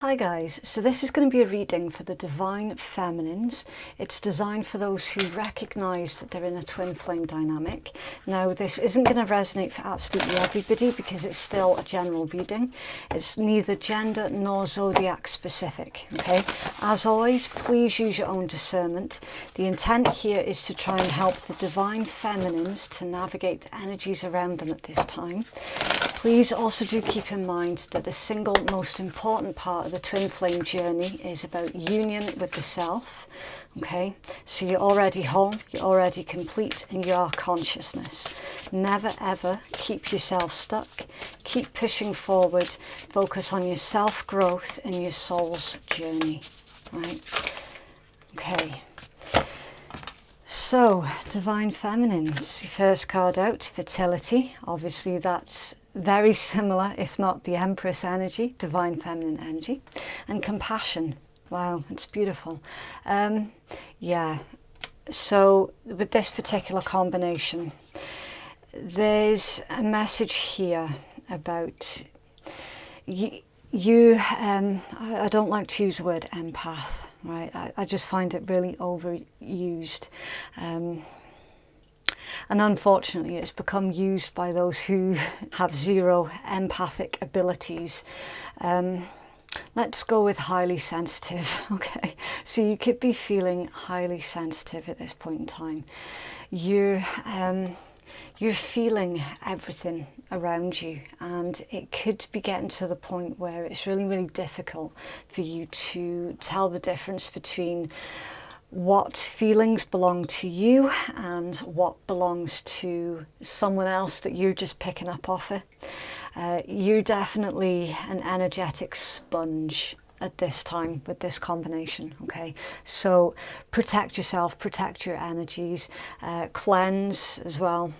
Hi guys, so this is going to be a reading for the Divine Feminines. It's designed for those who recognise that they're in a twin flame dynamic. Now this isn't going to resonate for absolutely everybody because it's still a general reading. It's neither gender nor zodiac specific, okay? As always, please use your own discernment. The intent here is to try and help the Divine Feminines to navigate the energies around them at this time. Please also do keep in mind that the single most important part of the twin flame journey is about union with the self. Okay, so you're already whole, you're already complete, and you are consciousness. Never ever keep yourself stuck. Keep pushing forward. Focus on your self-growth and your soul's journey. Right? Okay. So, Divine Feminines. First card out, fertility. Obviously that's very similar, if not the Empress energy, Divine Feminine energy. And compassion. Wow, it's beautiful. Yeah, so with this particular combination, there's a message here about you I don't like to use the word empath, right? I just find it really overused. And unfortunately, it's become used by those who have zero empathic abilities. Let's go with highly sensitive, okay? So you could be feeling highly sensitive at this point in time. You're feeling everything around you, and it could be getting to the point where it's really, really difficult for you to tell the difference between what feelings belong to you and what belongs to someone else that you're just picking up off it. You're definitely an energetic sponge at this time with this combination, okay? So protect yourself, protect your energies, cleanse as well.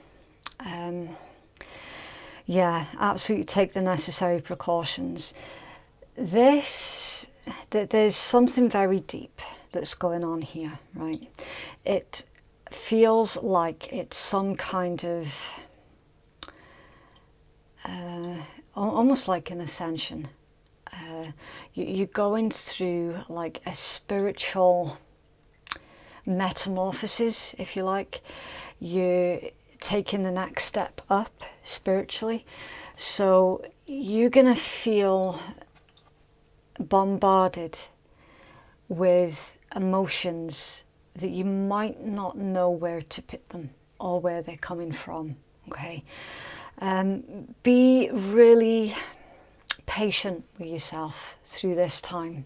Yeah, absolutely take the necessary precautions. There's something very deep that's going on here, right? It feels like it's some kind of almost like an ascension. You're going through like a spiritual metamorphosis, if you like. You're taking the next step up spiritually, so you're gonna feel bombarded with emotions that you might not know where to put them or where they're coming from, okay? Be really patient with yourself through this time.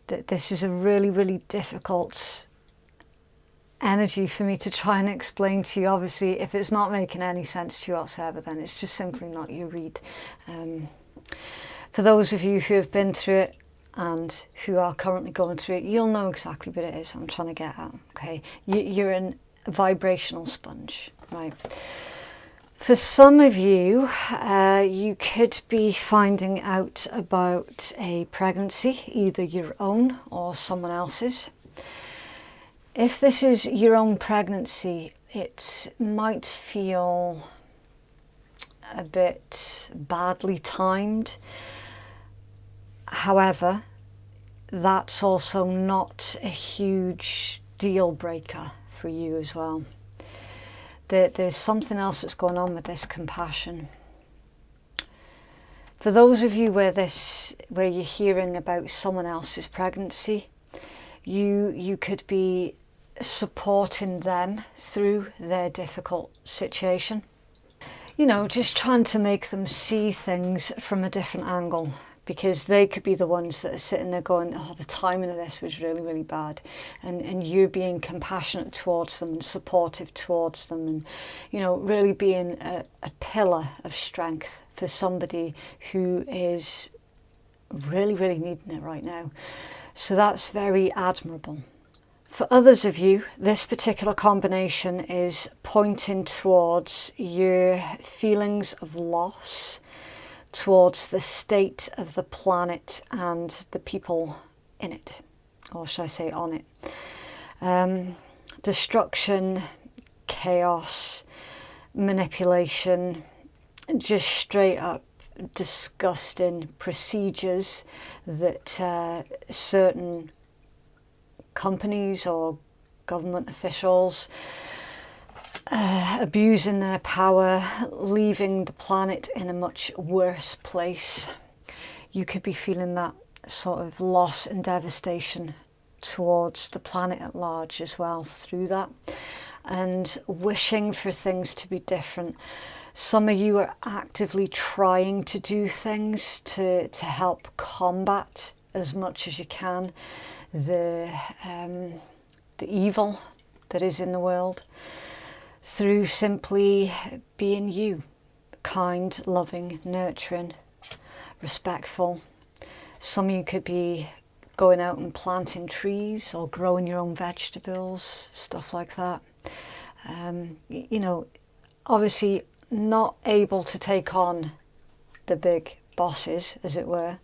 That this is a really, really difficult energy for me to try and explain to you. Obviously, if it's not making any sense to you whatsoever, then it's just simply not your read. For those of you who have been through it and who are currently going through it, you'll know exactly what it is I'm trying to get at, okay? You're a vibrational sponge, right? For some of you, you could be finding out about a pregnancy, either your own or someone else's. If this is your own pregnancy, it might feel a bit badly timed. However, that's also not a huge deal breaker for you as well. There's something else that's going on with this compassion. For those of you where you're hearing about someone else's pregnancy, you could be supporting them through their difficult situation. You know, just trying to make them see things from a different angle, because they could be the ones that are sitting there going, oh, the timing of this was really, really bad. And you being compassionate towards them and supportive towards them, and, you know, really being a pillar of strength for somebody who is really, really needing it right now. So that's very admirable. For others of you, this particular combination is pointing towards your feelings of loss, towards the state of the planet and the people in it, or should I say on it. Destruction, chaos, manipulation, just straight up disgusting procedures that certain companies or government officials abusing their power, leaving the planet in a much worse place. You could be feeling that sort of loss and devastation towards the planet at large as well through that, and wishing for things to be different. Some of you are actively trying to do things to help combat as much as you can the evil that is in the world, through simply being you, kind, loving, nurturing, respectful. Some of you could be going out and planting trees or growing your own vegetables, stuff like that. You know, obviously not able to take on the big bosses, as it were,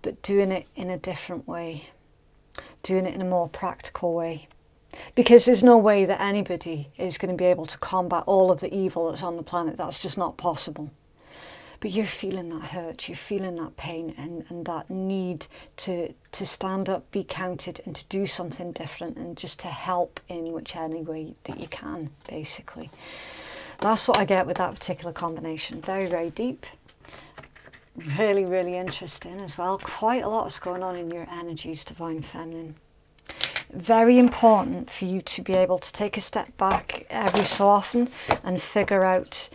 but doing it in a different way, doing it in a more practical way. Because there's no way that anybody is going to be able to combat all of the evil that's on the planet. That's just not possible. But you're feeling that hurt, you're feeling that pain, and that need to stand up, be counted, and to do something different, and just to help in whichever way that you can, basically. That's what I get with that particular combination. Very, very deep. Really, really interesting as well. Quite a lot is going on in your energies, Divine Feminine. Very important for you to be able to take a step back every so often and figure out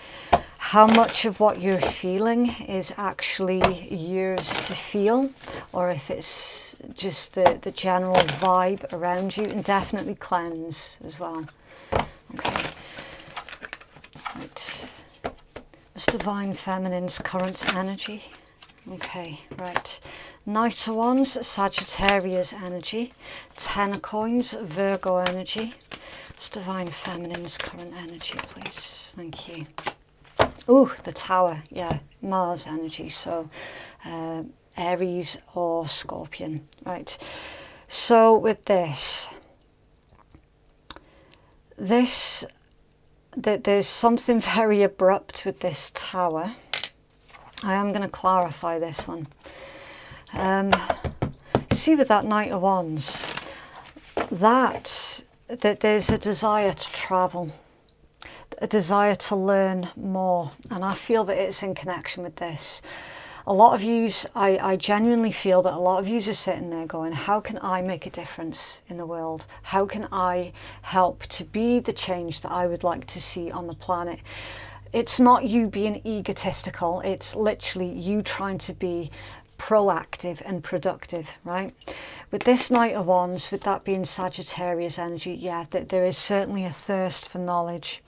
how much of what you're feeling is actually yours to feel, or if it's just the general vibe around you, and definitely cleanse as well. Okay. Right. What's Divine Feminine's current energy? Okay, right. Knight of Wands, Sagittarius energy. Ten of Coins, Virgo energy. What's Divine Feminine's current energy, please? Thank you. Ooh, the Tower. Yeah, Mars energy. So Aries or Scorpion. Right. So with this, there's something very abrupt with this Tower. I am going to clarify this one. See, with that Knight of Wands, that there's a desire to travel, a desire to learn more, and I feel that it's in connection with this. A lot of yous, I genuinely feel that a lot of yous are sitting there going, how can I make a difference in the world? How can I help to be the change that I would like to see on the planet? It's not you being egotistical, it's literally you trying to be proactive and productive, right? With this Knight of Wands, with that being Sagittarius energy, yeah, there is certainly a thirst for knowledge.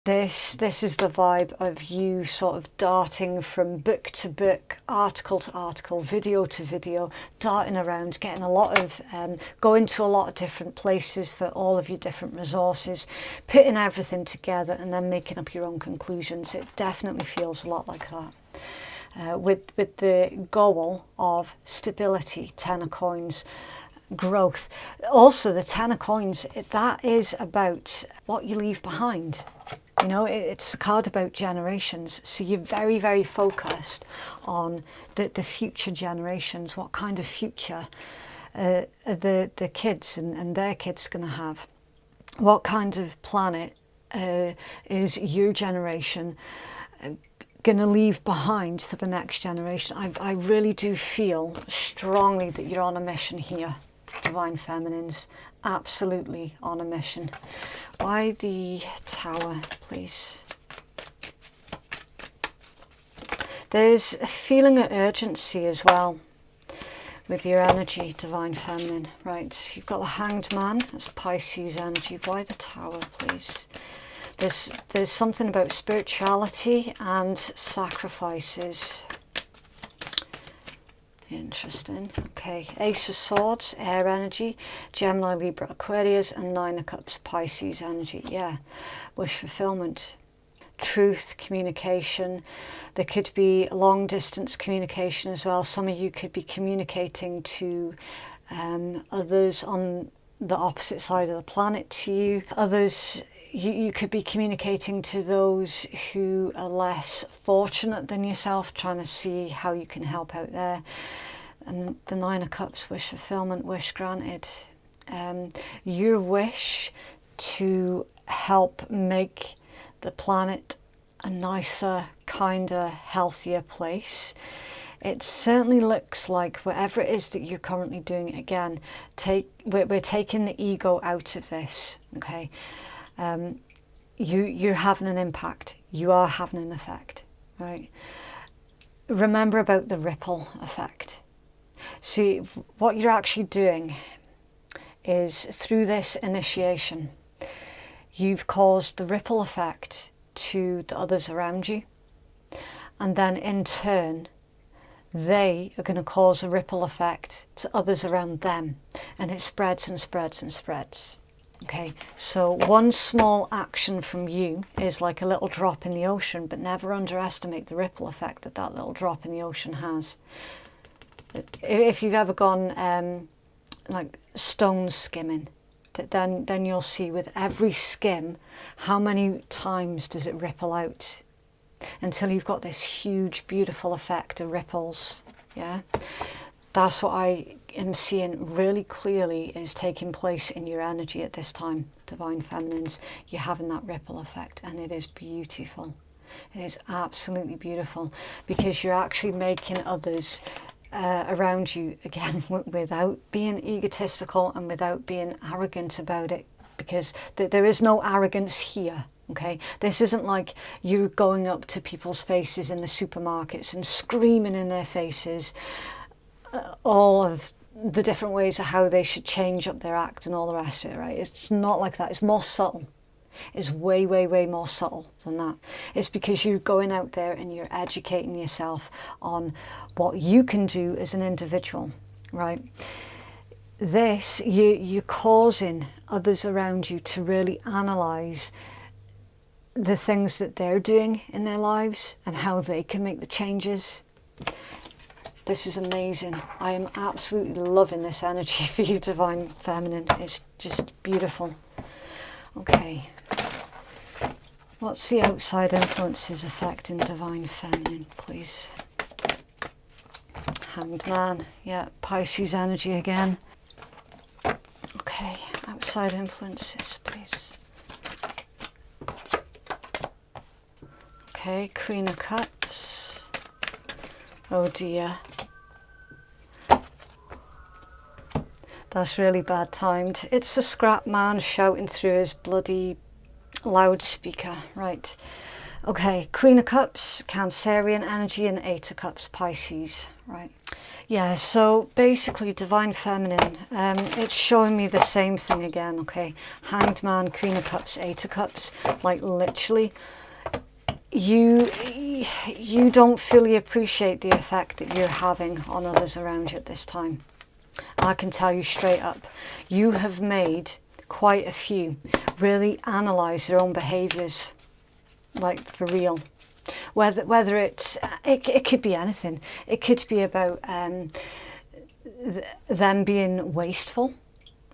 This is the vibe of you sort of darting from book to book, article to article, video to video, darting around, getting a lot of, going to a lot of different places for all of your different resources, putting everything together and then making up your own conclusions. It definitely feels a lot like that. With the goal of stability, Ten of Coins, growth. Also, the Ten of Coins, that is about what you leave behind. You know, it's a card about generations. So you're very, very focused on the future generations. What kind of future the kids and their kids going to have? What kind of planet is your generation going to leave behind for the next generation? I really do feel strongly that you're on a mission here, Divine Feminines. Absolutely on a mission. Why the Tower, please? There's a feeling of urgency as well with your energy, Divine Feminine. Right, you've got the Hanged Man, that's Pisces energy. Why the Tower, please? There's something about spirituality and sacrifices. Interesting. Okay, Ace of Swords, air energy, Gemini, Libra, Aquarius, and Nine of Cups, Pisces energy. Yeah, wish fulfillment, truth, communication. There could be long distance communication as well. Some of you could be communicating to others on the opposite side of the planet to you. Others you could be communicating to those who are less fortunate than yourself, trying to see how you can help out there. And the Nine of Cups, wish fulfillment, wish granted. Your wish to help make the planet a nicer, kinder, healthier place. It certainly looks like whatever it is that you're currently doing, again, we're taking the ego out of this, okay? You're having an impact. You are having an effect, right? Remember about the ripple effect. See, what you're actually doing is, through this initiation, you've caused the ripple effect to the others around you. And then in turn, they are going to cause a ripple effect to others around them. And it spreads and spreads and spreads. Okay, so one small action from you is like a little drop in the ocean, but never underestimate the ripple effect that that little drop in the ocean has. If you've ever gone like stone skimming, then you'll see with every skim how many times does it ripple out until you've got this huge, beautiful effect of ripples. Yeah, that's what I am seeing really clearly is taking place in your energy at this time, Divine Feminines. You're having that ripple effect, and it is beautiful. It is absolutely beautiful, because you're actually making others around you, again, without being egotistical and without being arrogant about it, because there is no arrogance here. Okay, this isn't like you going up to people's faces in the supermarkets and screaming in their faces all of the different ways of how they should change up their act and all the rest of it, right? It's not like that. It's more subtle. It's way, way, way more subtle than that. It's because you're going out there and you're educating yourself on what you can do as an individual, right? This, you're causing others around you to really analyse the things that they're doing in their lives and how they can make the changes. This is amazing. I am absolutely loving this energy for you, Divine Feminine. It's just beautiful. Okay. What's the outside influences affecting Divine Feminine, please? Hanged Man. Yeah, Pisces energy again. Okay, outside influences, please. Okay, Queen of Cups. Oh dear. That's really bad timed. It's the scrap man shouting through his bloody loudspeaker. Right. Okay, Queen of Cups, Cancerian energy, and Eight of Cups, Pisces. Right. Yeah, so basically Divine Feminine, it's showing me the same thing again, okay? Hanged Man, Queen of Cups, Eight of Cups, like literally, you don't fully appreciate the effect that you're having on others around you at this time. I can tell you straight up, you have made quite a few really analyse their own behaviours, like for real. Whether it could be anything. It could be about them being wasteful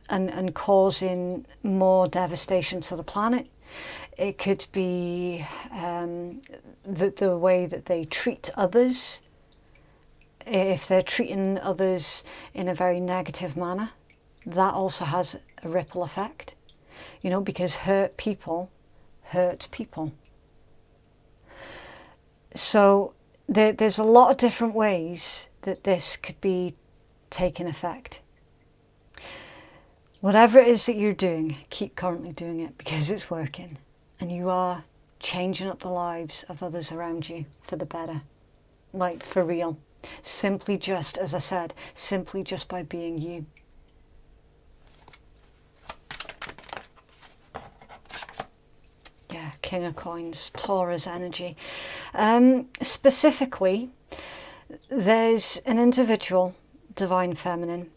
and causing more devastation to the planet. It could be the way that they treat others. If they're treating others in a very negative manner, that also has a ripple effect. You know, because hurt people hurt people. So there's a lot of different ways that this could be taking effect. Whatever it is that you're doing, keep currently doing it, because it's working. And you are changing up the lives of others around you for the better. Like, for real. Simply just, as I said, simply just by being you. Yeah, King of Coins, Taurus energy. Specifically, there's an individual, Divine Feminine,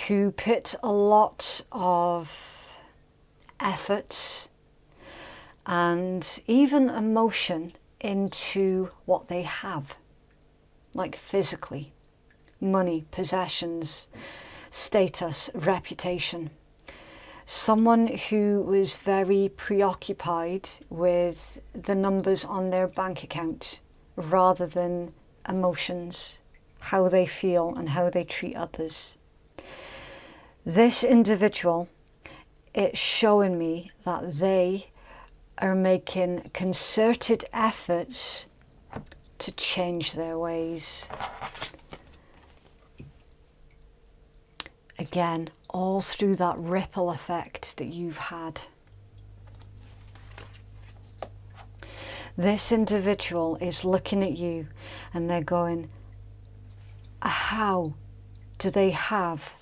who put a lot of effort and even emotion into what they have, like physically, money, possessions, status, reputation. Someone who was very preoccupied with the numbers on their bank account rather than emotions, how they feel and how they treat others. This individual, it's showing me that they are making concerted efforts to change their ways. Again, all through that ripple effect that you've had. This individual is looking at you and they're going, how do they have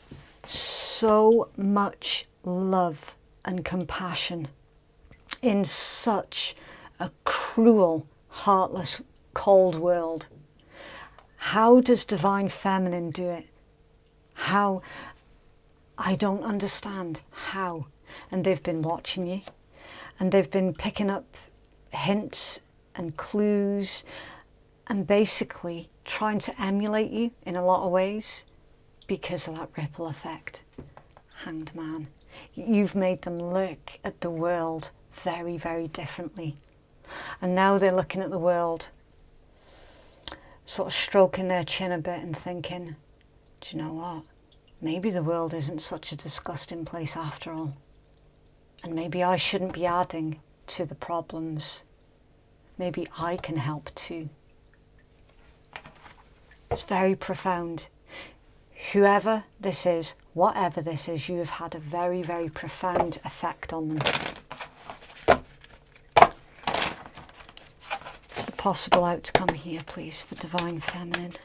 so much love and compassion in such a cruel, heartless, cold world? How does divine feminine do it? How? I don't understand how. And they've been watching you, and they've been picking up hints and clues and basically trying to emulate you in a lot of ways because of that ripple effect. Hanged Man. You've made them look at the world very, very differently. And now they're looking at the world, sort of stroking their chin a bit and thinking, do you know what? Maybe the world isn't such a disgusting place after all. And maybe I shouldn't be adding to the problems. Maybe I can help too. It's very profound. Whoever this is, whatever this is, you have had a very, very profound effect on them. What's the possible outcome here, please, for Divine Feminine?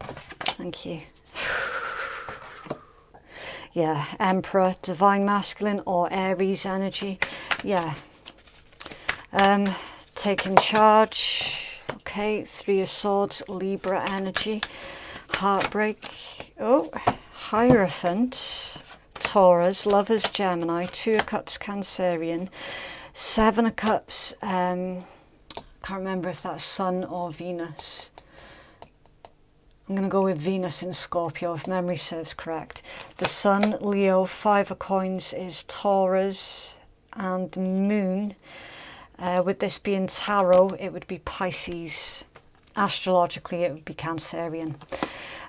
Thank you. Yeah, Emperor, Divine Masculine or Aries energy. Yeah. Taking charge. Okay, Three of Swords, Libra energy. Heartbreak. Oh, Hierophant, Taurus, Lovers, Gemini. Two of Cups, Cancerian. Seven of Cups, can't remember if that's Sun or Venus. I'm going to go with Venus in Scorpio, if memory serves correct. The Sun, Leo. Five of Coins is Taurus. And Moon, with this being Tarot, it would be Pisces. Astrologically, it would be Cancerian.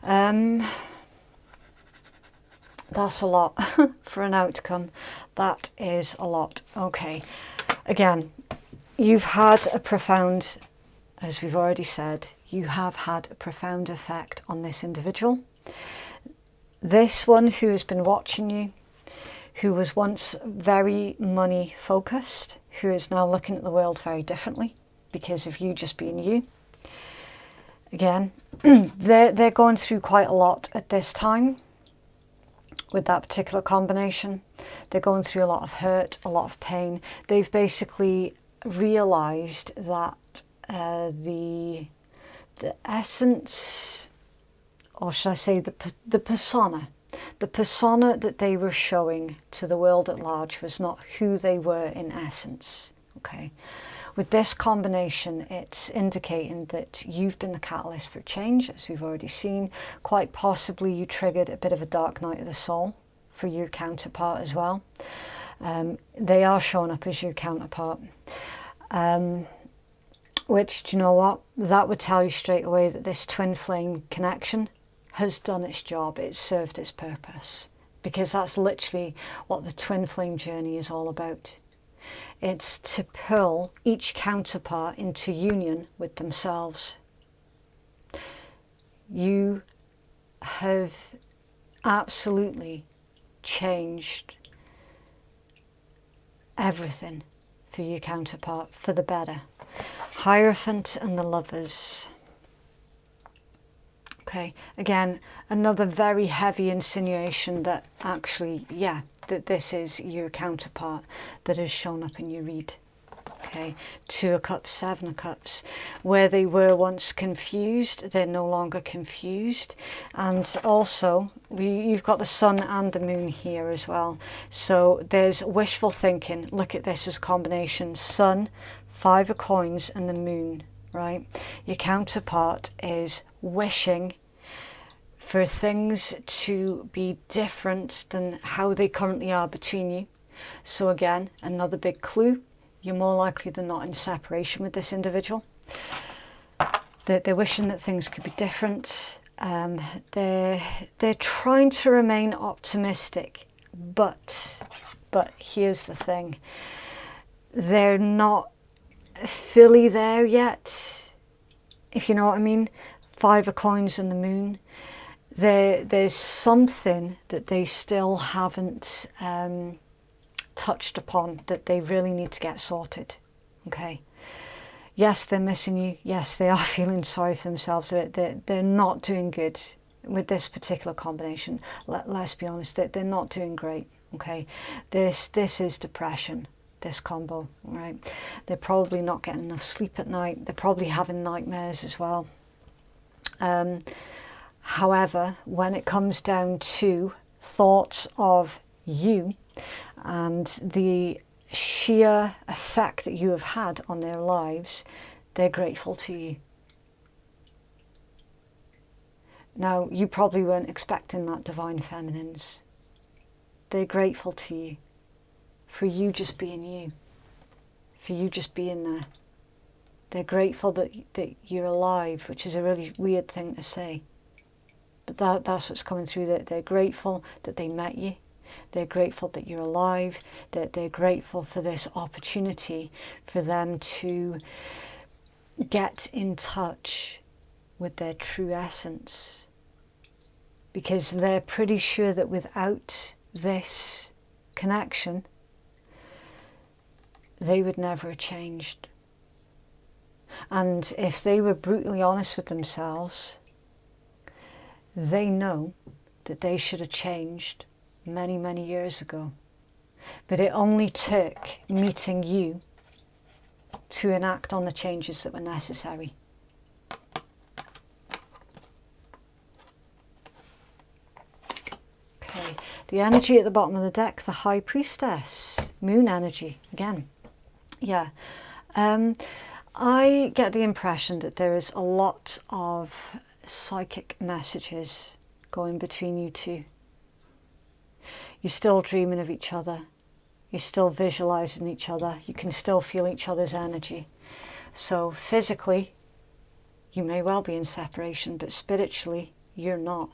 That's a lot for an outcome. That is a lot. Okay. Again, you've had a profound, as we've already said, you have had a profound effect on this individual. This one who has been watching you, who was once very money focused, who is now looking at the world very differently because of you just being you. Again, they're going through quite a lot at this time with that particular combination. They're going through a lot of hurt, a lot of pain. They've basically realised that the essence, or should I say the persona that they were showing to the world at large was not who they were in essence. Okay, with this combination, it's indicating that you've been the catalyst for change, as we've already seen. Quite possibly you triggered a bit of a dark night of the soul for your counterpart as well. They are showing up as your counterpart. Which, do you know what? That would tell you straight away that this twin flame connection has done its job. It's served its purpose. Because that's literally what the twin flame journey is all about. It's to pull each counterpart into union with themselves. You have absolutely changed everything for your counterpart for the better. Hierophant and the Lovers. Okay, again, another very heavy insinuation that actually, yeah, that this is your counterpart that has shown up in your read. Okay, Two of Cups, Seven of Cups. Where they were once confused, they're no longer confused. And also, you've got the Sun and the Moon here as well. So there's wishful thinking. Look at this as combination. Sun, Five of Coins and the Moon, right? Your counterpart is wishing for things to be different than how they currently are between you. So again, another big clue, you're more likely than not in separation with this individual. They're wishing that things could be different. They're trying to remain optimistic, but here's the thing. They're not fully there yet, if you know what I mean. 5 of coins and the moon. There's something that they still haven't touched upon that they really need to get sorted. Okay. Yes, they're missing you. Yes, they are feeling sorry for themselves. They're not doing good with this particular combination. Let's be honest, they're not doing great. Okay. This is depression. This combo, right? They're probably not getting enough sleep at night. They're probably having nightmares as well. However, when it comes down to thoughts of you and the sheer effect that you have had on their lives, they're grateful to you. Now, you probably weren't expecting that, Divine Feminines. They're grateful to you for you just being you, for you just being there. They're grateful that you're alive, which is a really weird thing to say. But that's what's coming through. That they're grateful that they met you. They're grateful that you're alive. That they're grateful for this opportunity for them to get in touch with their true essence. Because they're pretty sure that without this connection, they would never have changed. And if they were brutally honest with themselves, they know that they should have changed many, many years ago. But it only took meeting you to enact on the changes that were necessary. Okay, the energy at the bottom of the deck, the High Priestess, moon energy, again. Yeah. I get the impression that there is a lot of psychic messages going between you two. You're still dreaming of each other. You're still visualizing each other. You can still feel each other's energy. So physically, you may well be in separation, but spiritually, you're not.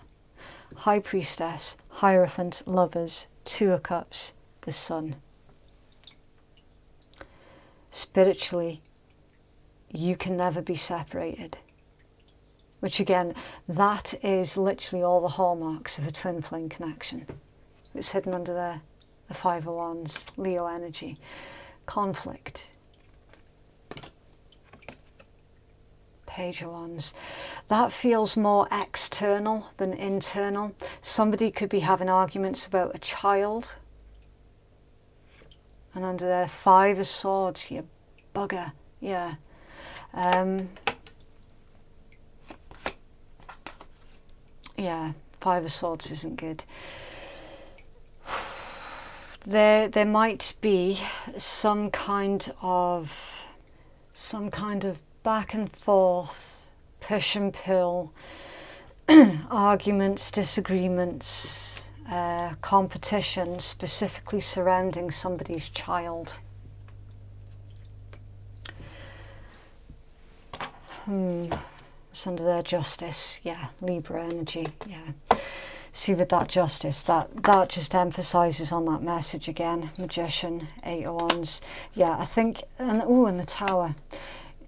High Priestess, Hierophant, Lovers, 2 of Cups, the Sun. Spiritually, you can never be separated. Which again, that is literally all the hallmarks of a twin flame connection. It's hidden under there. The 5 of Wands, Leo energy, conflict. Page of Wands. That feels more external than internal. Somebody could be having arguments about a child. And under there, 5 of Swords, you bugger. Yeah. Yeah, 5 of Swords isn't good. There might be some kind of back and forth, push and pull, arguments, disagreements, competition, specifically surrounding somebody's child. It's under their Justice, yeah, Libra energy, yeah. See, with that Justice, that just emphasises on that message again. Magician, 8 of Wands, yeah, I think, and the Tower,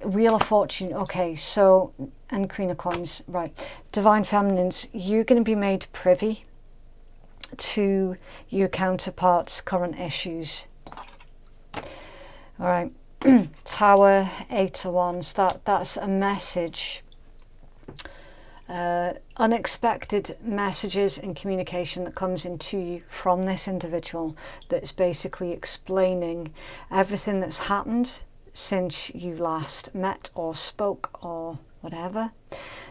Wheel of Fortune. Okay, so, and Queen of Coins, right. Divine Feminines, you're going to be made privy to your counterpart's current issues. All right. Tower, 8 of Wands, that's a message. Unexpected messages and communication that comes into you from this individual that's basically explaining everything that's happened since you last met or spoke or whatever.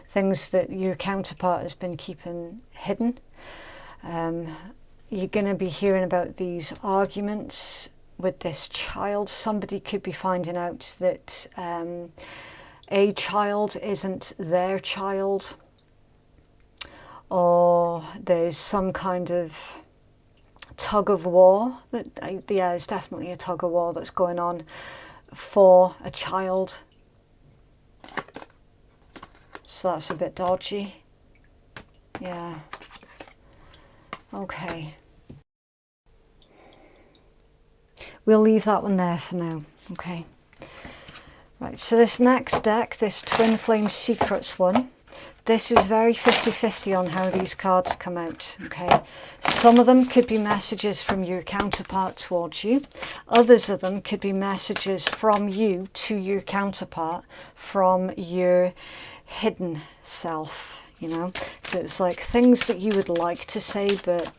Things that your counterpart has been keeping hidden. You're going to be hearing about these arguments with this child. Somebody could be finding out that a child isn't their child, or there's some kind of tug of war. Yeah, there's definitely a tug of war that's going on for a child. So that's a bit dodgy. Yeah. Okay. We'll leave that one there for now. Okay. Right, so this next deck, this Twin Flame Secrets one, this is very 50-50 on how these cards come out, okay? Some of them could be messages from your counterpart towards you. Others of them could be messages from you to your counterpart from your hidden self, you know? So it's like things that you would like to say but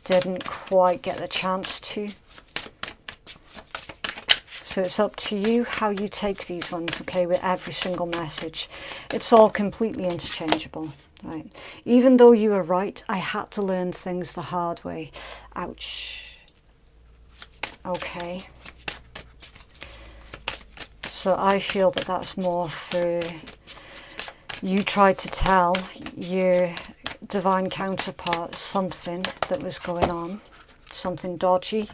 didn't quite get the chance to. So it's up to you how you take these ones, okay, with every single message. It's all completely interchangeable, right? Even though you were right, I had to learn things the hard way. Ouch. Okay. So I feel that that's more for you tried to tell your divine counterpart something that was going on, something dodgy.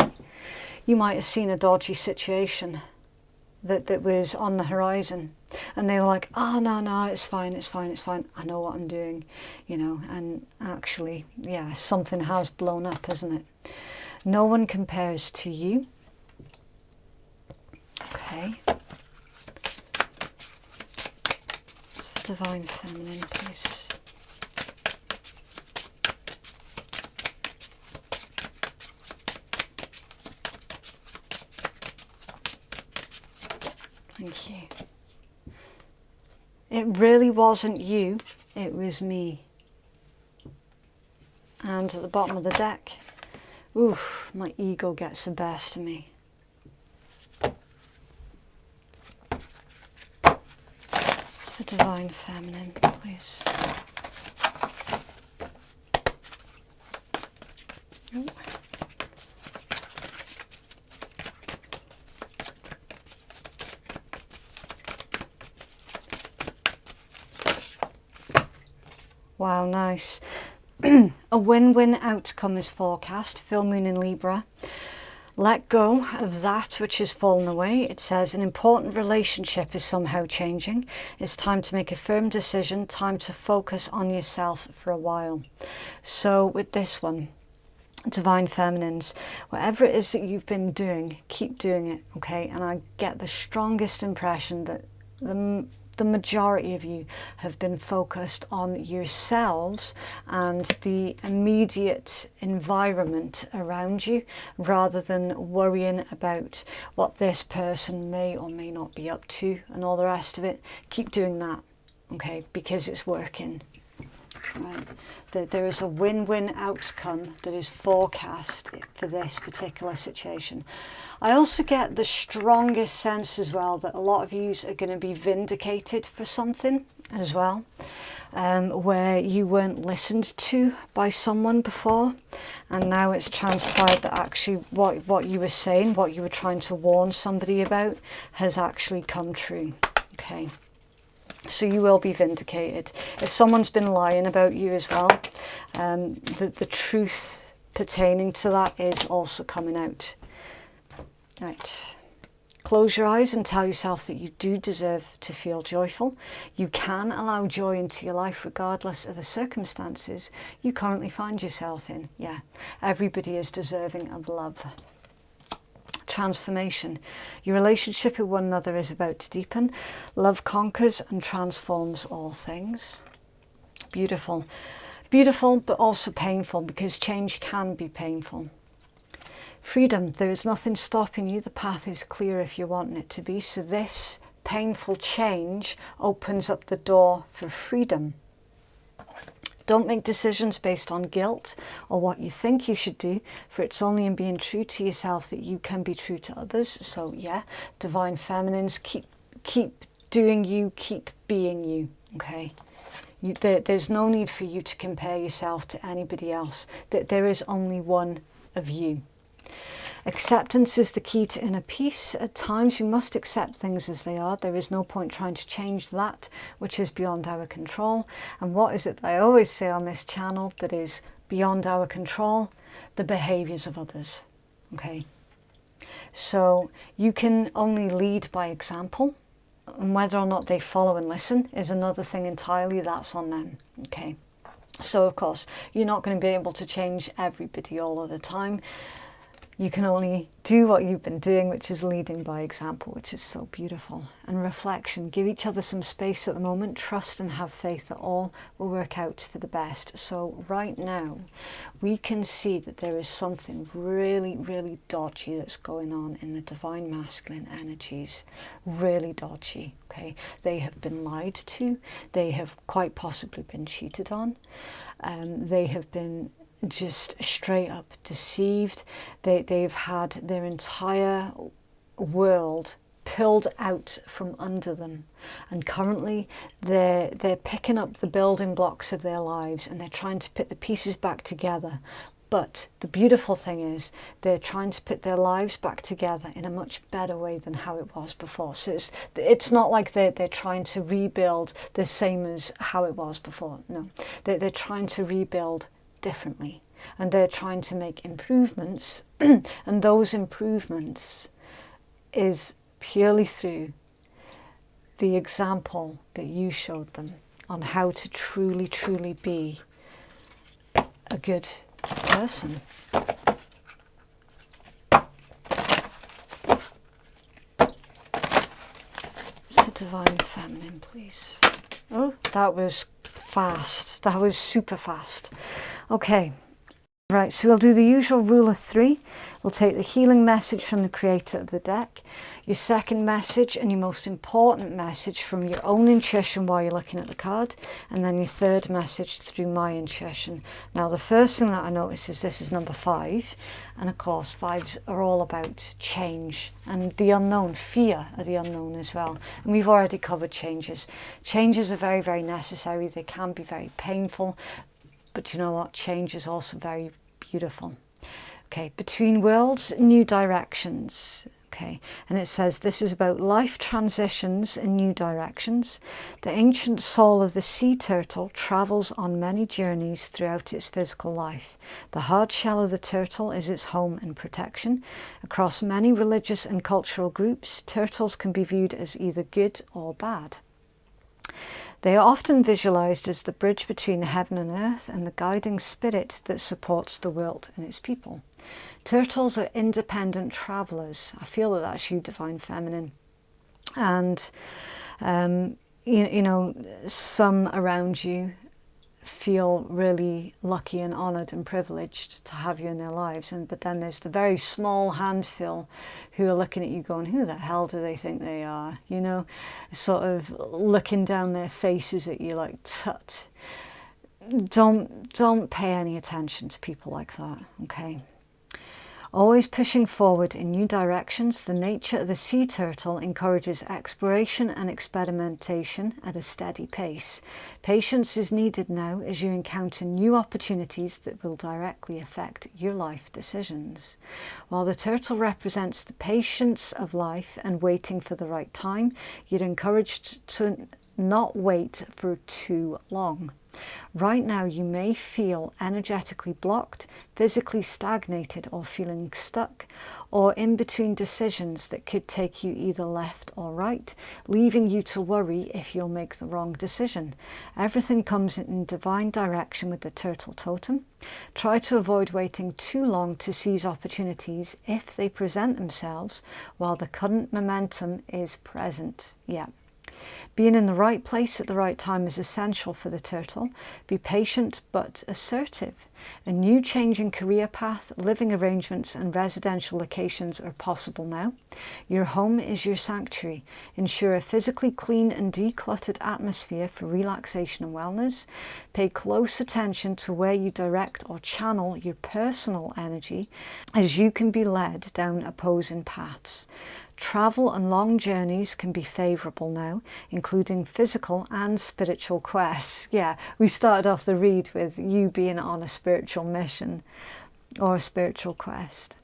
You might have seen a dodgy situation that was on the horizon, and they were like, oh, no, it's fine, I know what I'm doing, you know, and actually, yeah, something has blown up, hasn't it? No one compares to you. Okay. So Divine Feminine, please. Thank you. It really wasn't you, it was me. And at the bottom of the deck, oof, my ego gets the best of me. It's the Divine Feminine, please. Oh. Wow, nice. A win-win outcome is forecast. Full moon in Libra. Let go of that which has fallen away. It says an important relationship is somehow changing. It's time to make a firm decision. Time to focus on yourself for a while. So with this one, Divine Feminines, whatever it is that you've been doing, keep doing it, okay? And I get the strongest impression that the majority of you have been focused on yourselves and the immediate environment around you, rather than worrying about what this person may or may not be up to and all the rest of it. Keep doing that, okay, because it's working. Right. There is a win-win outcome that is forecast for this particular situation. I also get the strongest sense as well that a lot of you are going to be vindicated for something as well, where you weren't listened to by someone before, and now it's transpired that actually what you were saying, what you were trying to warn somebody about, has actually come true. Okay. So you will be vindicated. If someone's been lying about you as well, the truth pertaining to that is also coming out. Right. Close your eyes and tell yourself that you do deserve to feel joyful. You can allow joy into your life regardless of the circumstances you currently find yourself in. Yeah, everybody is deserving of love. Transformation. Your relationship with one another is about to deepen. Love conquers and transforms all things. Beautiful. Beautiful, but also painful, because change can be painful. Freedom. There is nothing stopping you. The path is clear if you're wanting it to be. So this painful change opens up the door for freedom. Don't make decisions based on guilt or what you think you should do, for it's only in being true to yourself that you can be true to others. So yeah, Divine Feminines, keep doing you, keep being you, okay? There's no need for you to compare yourself to anybody else. There is only one of you. Acceptance is the key to inner peace. At times, you must accept things as they are. There is no point trying to change that which is beyond our control. And what is it that I always say on this channel that is beyond our control? The behaviours of others. Okay. So you can only lead by example. And whether or not they follow and listen is another thing entirely. That's on them. Okay. So, of course, you're not going to be able to change everybody all of the time. You can only do what you've been doing, which is leading by example, which is so beautiful. And reflection. Give each other some space at the moment. Trust and have faith that all will work out for the best. So right now, we can see that there is something really, really dodgy that's going on in the divine masculine energies. Really dodgy. Okay, they have been lied to. They have quite possibly been cheated on. They have been just straight up deceived. They've had their entire world pulled out from under them, and currently they're picking up the building blocks of their lives and they're trying to put the pieces back together. But the beautiful thing is they're trying to put their lives back together in a much better way than how it was before. So it's not like they're trying to rebuild the same as how it was before. No, they're trying to rebuild differently, and they're trying to make improvements and those improvements is purely through the example that you showed them on how to truly be a good person. So divine feminine, please. Oh, that was fast. That was super fast. Okay, right, so we'll do the usual rule of 3. We'll take the healing message from the creator of the deck, your second message and your most important message from your own intuition while you're looking at the card, and then your third message through my intuition. Now, the first thing that I notice is this is number 5, and of course 5s are all about change and the unknown, fear of the unknown as well. And we've already covered changes. Changes are very, very necessary. They can be very painful. But you know what? Change is also very beautiful. Okay, between worlds, new directions. Okay, and it says this is about life transitions and new directions. The ancient soul of the sea turtle travels on many journeys throughout its physical life. The hard shell of the turtle is its home and protection. Across many religious and cultural groups, turtles can be viewed as either good or bad. They are often visualized as the bridge between heaven and earth and the guiding spirit that supports the world and its people. Turtles are independent travelers. I feel that that's you, divine feminine. And, you know, some around you feel really lucky and honoured and privileged to have you in their lives, but then there's the very small handful who are looking at you going, who the hell do they think they are, you know, sort of looking down their faces at you like, tut. Don't pay any attention to people like that. Okay, always pushing forward in new directions, the nature of the sea turtle encourages exploration and experimentation at a steady pace. Patience is needed now as you encounter new opportunities that will directly affect your life decisions. While the turtle represents the patience of life and waiting for the right time, you're encouraged to not wait for too long. Right now you may feel energetically blocked, physically stagnated or feeling stuck, or in between decisions that could take you either left or right, leaving you to worry if you'll make the wrong decision. Everything comes in divine direction with the turtle totem. Try to avoid waiting too long to seize opportunities if they present themselves while the current momentum is present. Yeah. Being in the right place at the right time is essential for the turtle. Be patient but assertive. A new change in career path, living arrangements and residential locations are possible now. Your home is your sanctuary. Ensure a physically clean and decluttered atmosphere for relaxation and wellness. Pay close attention to where you direct or channel your personal energy, as you can be led down opposing paths. Travel and long journeys can be favourable now, including physical and spiritual quests. Yeah, we started off the read with you being on a spiritual mission or a spiritual quest.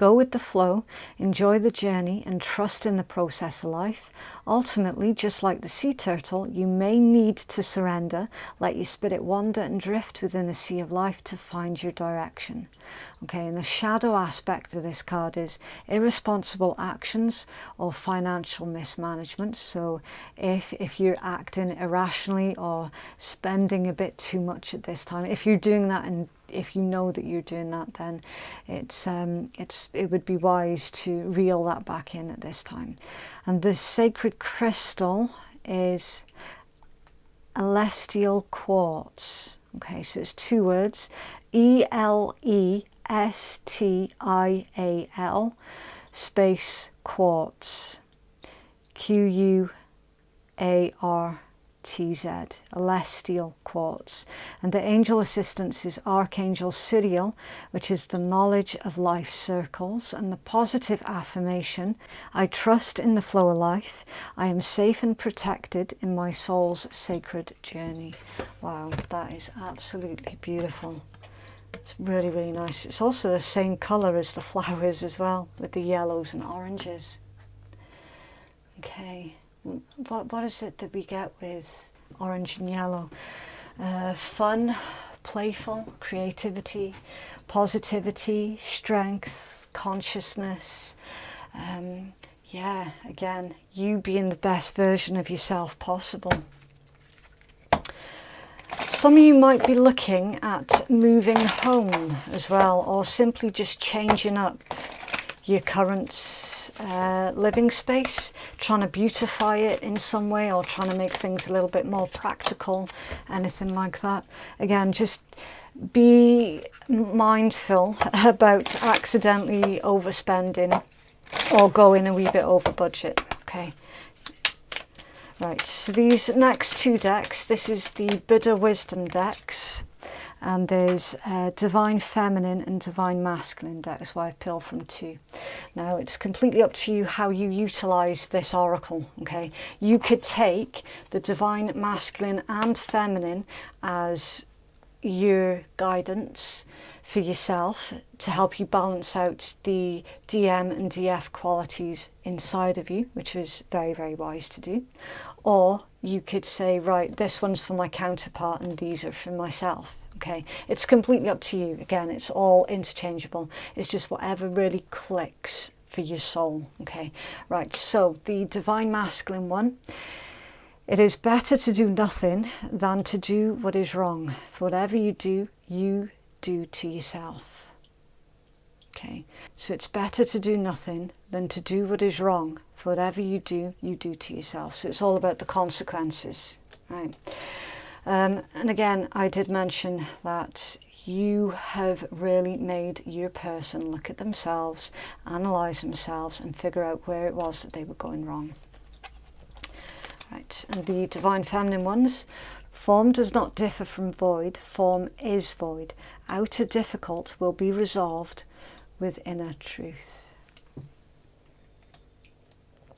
Go with the flow, enjoy the journey, and trust in the process of life. Ultimately, just like the sea turtle, you may need to surrender, let your spirit wander and drift within the sea of life to find your direction. Okay, and the shadow aspect of this card is irresponsible actions or financial mismanagement. So if you're acting irrationally or spending a bit too much at this time, if you're doing that and if you know that you're doing that, then it would be wise to reel that back in at this time. And the sacred crystal is celestial quartz. Okay, so it's two words, ELESTIAL space quartz, QUARTZ, celestial quartz. And the angel assistance is Archangel Siriel, which is the knowledge of life circles. And the positive affirmation: I trust in the flow of life. I am safe and protected in my soul's sacred journey. Wow, that is absolutely beautiful. It's really, really nice. It's also the same colour as the flowers as well, with the yellows and oranges. Okay. What is it that we get with orange and yellow? Fun, playful, creativity, positivity, strength, consciousness. Yeah, again, you being the best version of yourself possible. Some of you might be looking at moving home as well, or simply just changing up your current living space, trying to beautify it in some way, or trying to make things a little bit more practical, anything like that. Again, just be mindful about accidentally overspending or going a wee bit over budget. Okay. Right, so these next two decks, this is the Buddha Wisdom decks, and there's Divine Feminine and Divine Masculine deck. That's why I've pulled from two. Now, it's completely up to you how you utilize this oracle, okay? You could take the Divine Masculine and Feminine as your guidance for yourself to help you balance out the DM and DF qualities inside of you, which is very, very wise to do. Or you could say, right, this one's for my counterpart and these are for myself. Okay, it's completely up to you. Again, it's all interchangeable. It's just whatever really clicks for your soul. Okay, right, so the Divine Masculine one: it is better to do nothing than to do what is wrong. For whatever you do to yourself. Okay, so it's better to do nothing than to do what is wrong. For whatever you do to yourself. So it's all about the consequences, right? And again, I did mention that you have really made your person look at themselves, analyse themselves, and figure out where it was that they were going wrong. Right, and the Divine Feminine ones: form does not differ from void, form is void. Outer difficult will be resolved with inner truth.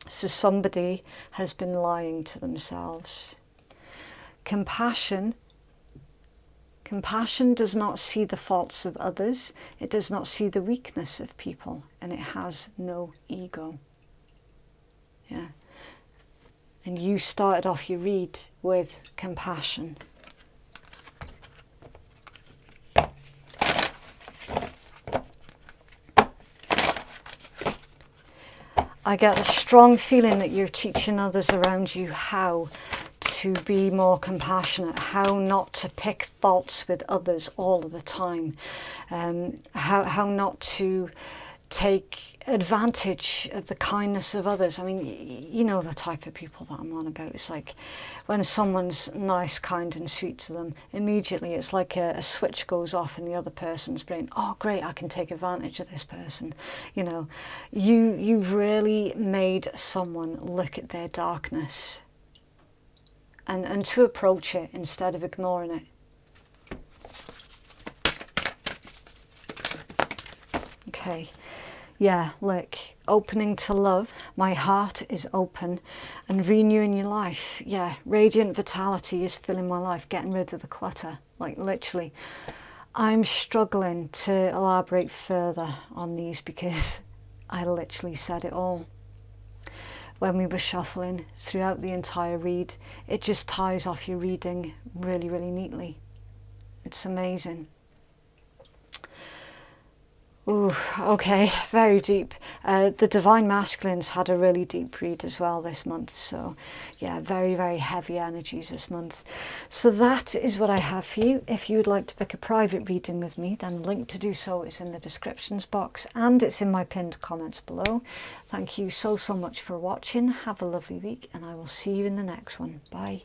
So somebody has been lying to themselves. Compassion does not see the faults of others. It does not see the weakness of people, and it has no ego. Yeah. And you started off your read with compassion. I get a strong feeling that you're teaching others around you how to be more compassionate, how not to pick faults with others all of the time, how not to take advantage of the kindness of others. I mean, you know the type of people that I'm on about. It's like when someone's nice, kind and sweet to them, immediately it's like a switch goes off in the other person's brain. Oh great, I can take advantage of this person. You know, you've really made someone look at their darkness and to approach it instead of ignoring it. Okay. Yeah, look, opening to love. My heart is open and renewing your life. Yeah, radiant vitality is filling my life, getting rid of the clutter, like literally. I'm struggling to elaborate further on these because I literally said it all. When we were shuffling throughout the entire read, it just ties off your reading really, really neatly. It's amazing. Ooh, okay, very deep. The Divine Masculines had a really deep read as well this month. So yeah, very, very heavy energies this month. So that is what I have for you. If you would like to book a private reading with me, then the link to do so is in the descriptions box and it's in my pinned comments below. Thank you so much for watching. Have a lovely week and I will see you in the next one. Bye.